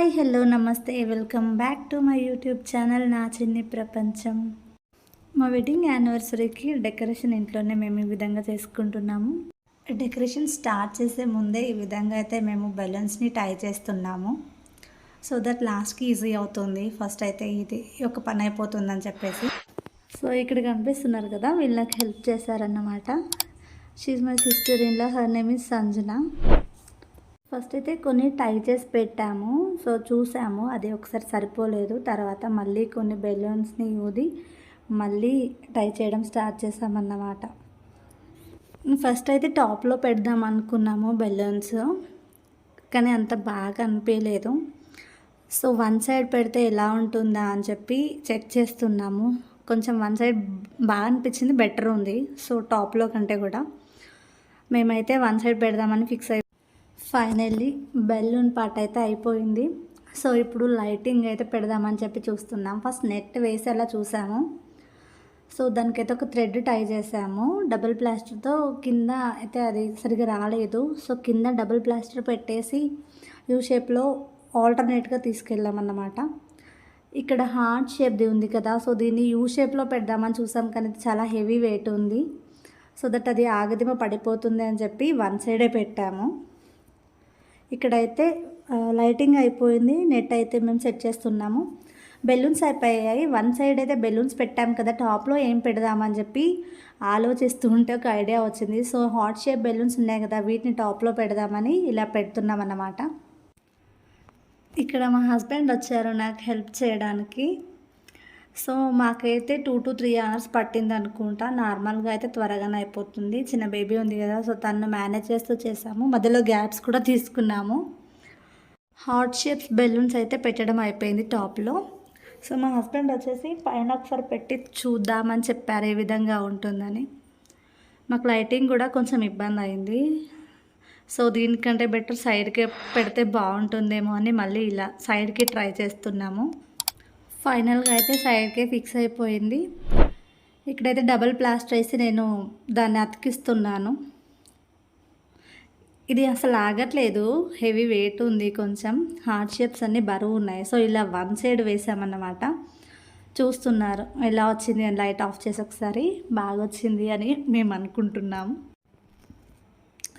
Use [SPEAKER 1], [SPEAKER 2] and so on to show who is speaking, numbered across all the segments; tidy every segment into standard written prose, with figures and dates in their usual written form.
[SPEAKER 1] Hi hello నమస్తే welcome back to my YouTube channel నా చిన్ని ప్రపంచం. మా వెడ్డింగ్ యానివర్సరీకి డెకరేషన్ ఇంట్లోనే మేము ఈ విధంగా చేసుకుంటున్నాము. డెకరేషన్ స్టార్ట్ చేసే ముందే ఈ విధంగా అయితే మేము బెలూన్స్ని టై చేస్తున్నాము. సో దట్ లాస్ట్కి ఈజీ అవుతుంది. ఫస్ట్ అయితే ఇది ఒక పని అయిపోతుందని చెప్పేసి. సో ఇక్కడ కనిపిస్తున్నారు కదా, వీళ్ళకి హెల్ప్ చేశారన్నమాట. She my sister in law, her name is Sanjana. First అయితే కొన్ని టై చేసి పెట్టాము. సో చూసాము, అది ఒకసారి సరిపోలేదు. తర్వాత మళ్ళీ కొన్ని బెలూన్స్ని ఊది మళ్ళీ టై చేయడం స్టార్ట్ చేసామన్నమాట. ఫస్ట్ అయితే టాప్లో పెడదాం అనుకున్నాము బెలూన్స్, కానీ అంత బాగా అనిపించలేదు. సో వన్ సైడ్ పెడితే ఎలా ఉంటుందా అని చెప్పి చెక్ చేస్తున్నాము. కొంచెం వన్ సైడ్ బాగా అనిపించింది, బెటర్ ఉంది. సో టాప్లో కంటే కూడా మేమైతే వన్ సైడ్ పెడదామని ఫిక్స్ అయ్యి ఫైనల్లీ బెలూన్ పార్ట్ అయితే అయిపోయింది. సో ఇప్పుడు లైటింగ్ అయితే పెడదామని చెప్పి చూస్తున్నాం. ఫస్ట్ నెట్ వేసేలా చూసాము. సో దానికైతే ఒక థ్రెడ్ టై చేసాము డబుల్ ప్లాస్టర్తో. కింద అయితే అది సరిగా రాలేదు. సో కింద డబుల్ ప్లాస్టర్ పెట్టేసి యూ షేప్లో ఆల్టర్నేట్గా తీసుకెళ్ళామన్నమాట. ఇక్కడ హార్ట్ షేప్ది ఉంది కదా, సో దీన్ని యూ షేప్లో పెడదామని చూసాం, కానీ చాలా హెవీ వెయిట్ ఉంది. సో దట్ అది ఆగదిమ పడిపోతుంది అని చెప్పి వన్ సైడే పెట్టాము. ఇక్కడైతే లైటింగ్ అయిపోయింది, నెట్ అయితే మేము సెట్ చేస్తున్నాము. బెలూన్స్ అయిపోయాయి. వన్ సైడ్ అయితే బెలూన్స్ పెట్టాము కదా, టాప్లో ఏం పెడదామని చెప్పి ఆలోచిస్తూ ఉంటే ఒక ఐడియా వచ్చింది. సో హార్ట్ షేప్ బెలూన్స్ ఉన్నాయి కదా, వీటిని టాప్లో పెడదామని ఇలా పెడుతున్నాం అన్నమాట. ఇక్కడ మా హస్బెండ్ వచ్చారు నాకు హెల్ప్ చేయడానికి. సో మాకైతే 2 to 3 hours పట్టింది అనుకుంటా. నార్మల్గా అయితే త్వరగానే అయిపోతుంది, చిన్న బేబీ ఉంది కదా. సో తను మేనేజ్ చేస్తూ చేసాము, మధ్యలో గ్యాప్స్ కూడా తీసుకున్నాము. హార్ట్ షేప్స్ బెలూన్స్ అయితే పెట్టడం అయిపోయింది టాప్లో. సో మా హస్బెండ్ వచ్చేసి పైన ఒకసారి పెట్టి చూద్దామని చెప్పారు ఏ విధంగా ఉంటుందని. మాకు లైటింగ్ కూడా కొంచెం ఇబ్బంది అయింది. సో దీనికంటే బెటర్ సైడ్కే పెడితే బాగుంటుందేమో అని మళ్ళీ ఇలా సైడ్కి ట్రై చేస్తున్నాము. ఫైనల్గా అయితే సైడ్కే ఫిక్స్ అయిపోయింది. ఇక్కడైతే డబుల్ ప్లాస్టర్ వేసి నేను దాన్ని అతికిస్తున్నాను. ఇది అసలు ఆగట్లేదు, హెవీ వెయిట్ ఉంది, కొంచెం హార్ట్ షేప్స్ అన్నీ బరువు ఉన్నాయి. సో ఇలా వన్ సైడ్ వేసామన్నమాట. చూస్తున్నారు ఎలా వచ్చింది అని. లైట్ ఆఫ్ చేసి ఒకసారి బాగా వచ్చింది అని మేము అనుకుంటున్నాము.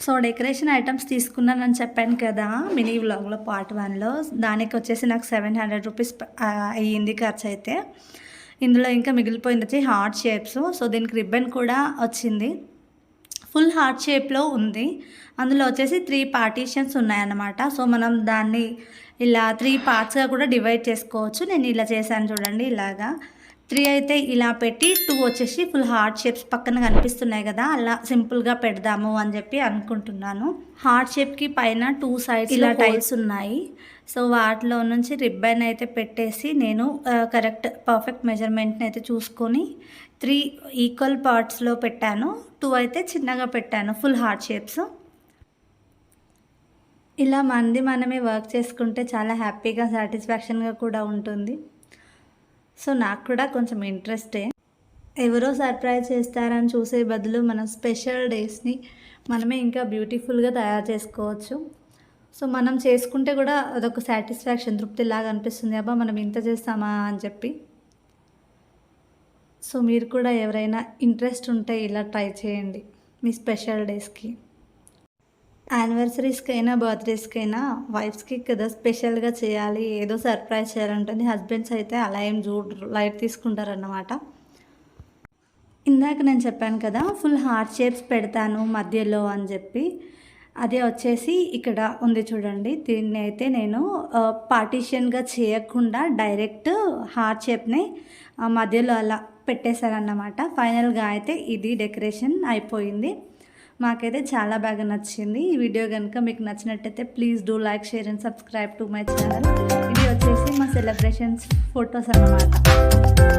[SPEAKER 1] సో డెకరేషన్ ఐటమ్స్ తీసుకున్నానని చెప్పాను కదా మినీ వ్లాగ్లో పార్ట్ 1లో. దానికి వచ్చేసి నాకు 700 రూపీస్ అయ్యింది ఖర్చు అయితే. ఇందులో ఇంకా మిగిలిపోయింది వచ్చి హార్ట్ షేప్స్. సో దీనికి రిబ్బన్ కూడా వచ్చింది, ఫుల్ హార్ట్ షేప్లో ఉంది. అందులో వచ్చేసి 3 పార్టీషన్స్ ఉన్నాయన్నమాట. సో మనం దాన్ని ఇలా 3 పార్ట్స్గా కూడా డివైడ్ చేసుకోవచ్చు. నేను ఇలా చేశాను చూడండి, ఇలాగా 3 అయితే ఇలా పెట్టి 2 వచ్చేసి ఫుల్ హార్ట్ షేప్స్ పక్కన కనిపిస్తున్నాయి కదా, అలా సింపుల్గా పెడదాము అని చెప్పి అనుకుంటున్నాను. హార్ట్ షేప్కి పైన 2 సైడ్స్ ఇలా టైల్స్ ఉన్నాయి. సో వాటిలో నుంచి రిబ్బన్ అయితే పెట్టేసి నేను కరెక్ట్ పర్ఫెక్ట్ మెజర్మెంట్ని అయితే చూసుకొని 3 ఈక్వల్ పార్ట్స్లో పెట్టాను. 2 అయితే చిన్నగా పెట్టాను ఫుల్ హార్ట్ షేప్స్. ఇలా మనమే వర్క్ చేసుకుంటే చాలా హ్యాపీగా సాటిస్ఫాక్షన్గా కూడా ఉంటుంది. సో నాకు కూడా కొంచెం ఇంట్రెస్టే. ఎవరో సర్ప్రైజ్ చేస్తారని చూసే బదులు మన స్పెషల్ డేస్ని మనమే ఇంకా బ్యూటిఫుల్గా తయారు చేసుకోవచ్చు. సో మనం చేసుకుంటే కూడా అదొక సాటిస్ఫాక్షన్, తృప్తిలాగా అనిపిస్తుంది. అబ్బా మనం ఇంత చేస్తామా అని చెప్పి. సో మీరు కూడా ఎవరైనా ఇంట్రెస్ట్ ఉంటే ఇలా ట్రై చేయండి మీ స్పెషల్ డేస్కి. యానివర్సరీస్కైనా బర్త్డేస్కైనా వైఫ్స్కి కదా స్పెషల్గా చేయాలి, ఏదో సర్ప్రైజ్ చేయాలంటుంది. హస్బెండ్స్ అయితే అలా ఏం చూడరు, లైట్ తీసుకుంటారన్నమాట. ఇందాక నేను చెప్పాను కదా ఫుల్ హార్ట్ షేప్స్ పెడతాను మధ్యలో అని చెప్పి, అదే వచ్చేసి ఇక్కడ ఉంది చూడండి. దీన్ని అయితే నేను పార్టీషన్గా చేయకుండా డైరెక్ట్ హార్ట్ షేప్ని మధ్యలో అలా పెట్టేశాను అన్నమాట. ఫైనల్గా అయితే ఇది డెకరేషన్ అయిపోయింది. మాకైతే చాలా బాగా నచ్చింది. ఈ వీడియో కనుక మీకు నచ్చినట్టయితే please do like, share and subscribe to my channel. ఇది వచ్చేసి మా సెలబ్రేషన్స్ ఫొటోస్ అన్నమాట.